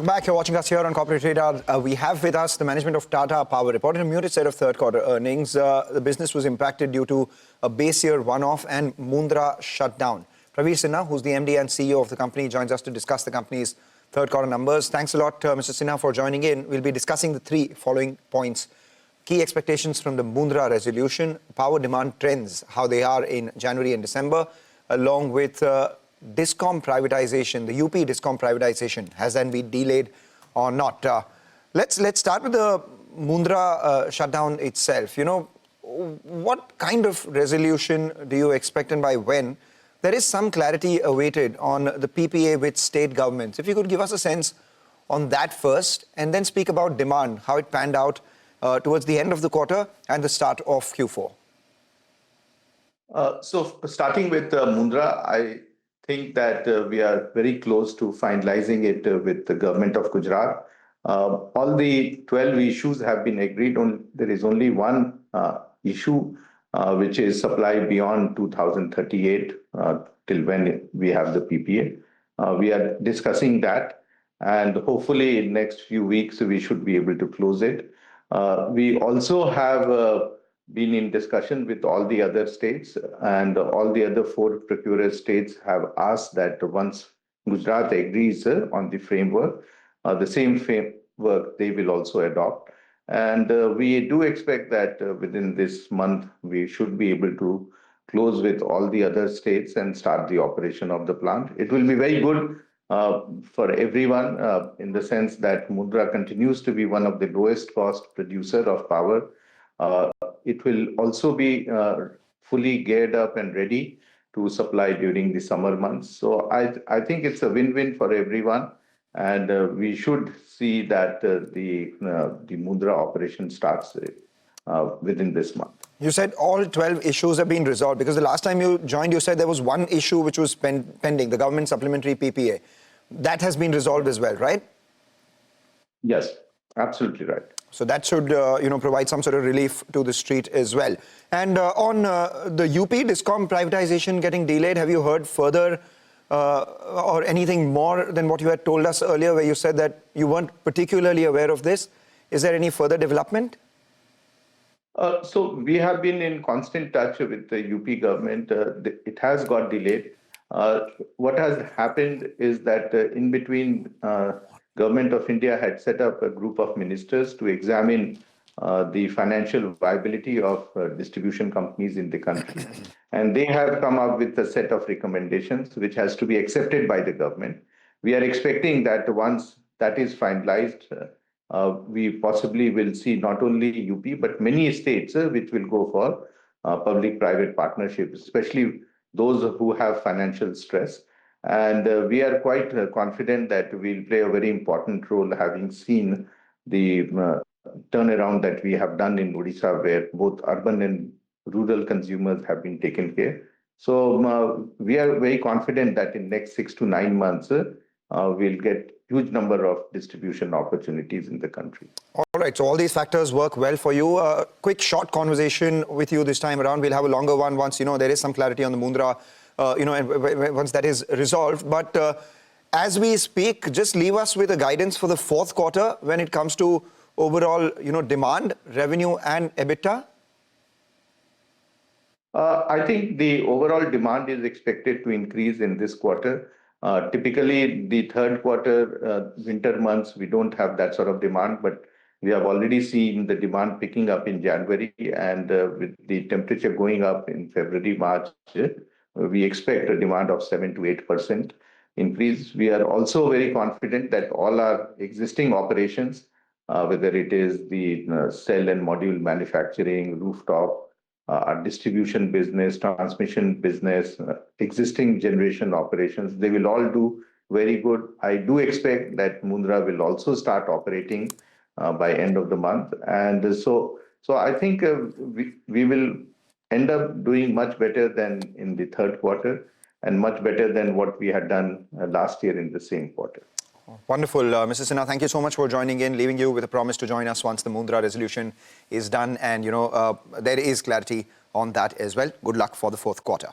Welcome back. You're watching us here on Corporate Radar. We have with us the management of Tata Power reported a muted set of third quarter earnings. The business was impacted due to a base year one-off and Mundra shutdown. Praveer Sinha, who's the MD and CEO of the company, joins us to discuss the company's third quarter numbers. Thanks a lot, Mr. Sinha, for joining in. We'll be discussing the three following points. Key expectations from the Mundra resolution, power demand trends, how they are in January and December, along with Discom privatization, the UP Discom privatization, has then been delayed or not? Let's start with the Mundra shutdown itself. You know, what kind of resolution do you expect and by when? There is some clarity awaited on the PPA with state governments. If you could give us a sense on that first and then speak about demand, how it panned out towards the end of the quarter and the start of Q4. So starting with Mundra, I think that we are very close to finalizing it with the government of Gujarat. All the 12 issues have been agreed on. There is only one issue, which is supply beyond 2038, till when we have the PPA. We are discussing that, and hopefully in next few weeks we should be able to close it. We also have been in discussion with all the other states, and all the other 4 procurer states have asked that once Gujarat agrees on the framework, the same framework they will also adopt. And we do expect that within this month, we should be able to close with all the other states and start the operation of the plant. It will be very good for everyone in the sense that Mundra continues to be one of the lowest cost producer of power. It will also be fully geared up and ready to supply during the summer months. So I think it's a win-win for everyone, and we should see that the Mundra operation starts within this month. You said all 12 issues have been resolved, because the last time you joined, you said there was one issue which was pending, the government supplementary PPA. That has been resolved as well, right? Yes, absolutely right. So that should, provide some sort of relief to the street as well. And on the UP Discom privatization getting delayed, have you heard further or anything more than what you had told us earlier, where you said that you weren't particularly aware of this? Is there any further development? So we have been in constant touch with the UP government. It has got delayed. What has happened is that in between, Government of India had set up a group of ministers to examine the financial viability of distribution companies in the country. And they have come up with a set of recommendations which has to be accepted by the government. We are expecting that once that is finalized, we possibly will see not only UP, but many states which will go for public-private partnerships, especially those who have financial stress. And we are quite confident that we'll play a very important role, having seen the turnaround that we have done in Odisha, where both urban and rural consumers have been taken care. So we are very confident that in next 6 to 9 months, we'll get huge number of distribution opportunities in the country. All right, so all these factors work well for you. A quick short conversation with you this time around. We'll have a longer one once, there is some clarity on the Mundra, and once that is resolved. But as we speak, just leave us with a guidance for the fourth quarter when it comes to overall, demand, revenue and EBITDA. I think the overall demand is expected to increase in this quarter. Typically, the third quarter, winter months, we don't have that sort of demand, but we have already seen the demand picking up in January, and with the temperature going up in February, March, we expect a demand of 7 to 8% increase. We are also very confident that all our existing operations, whether it is the cell and module manufacturing, rooftop, our distribution business, transmission business, existing generation operations, they will all do very good. I do expect that Mundra will also start operating by end of the month. And so I think we will end up doing much better than in the third quarter and much better than what we had done last year in the same quarter. Wonderful. Mr. Sinha, thank you so much for joining in, leaving you with a promise to join us once the Mundra resolution is done. And, there is clarity on that as well. Good luck for the fourth quarter.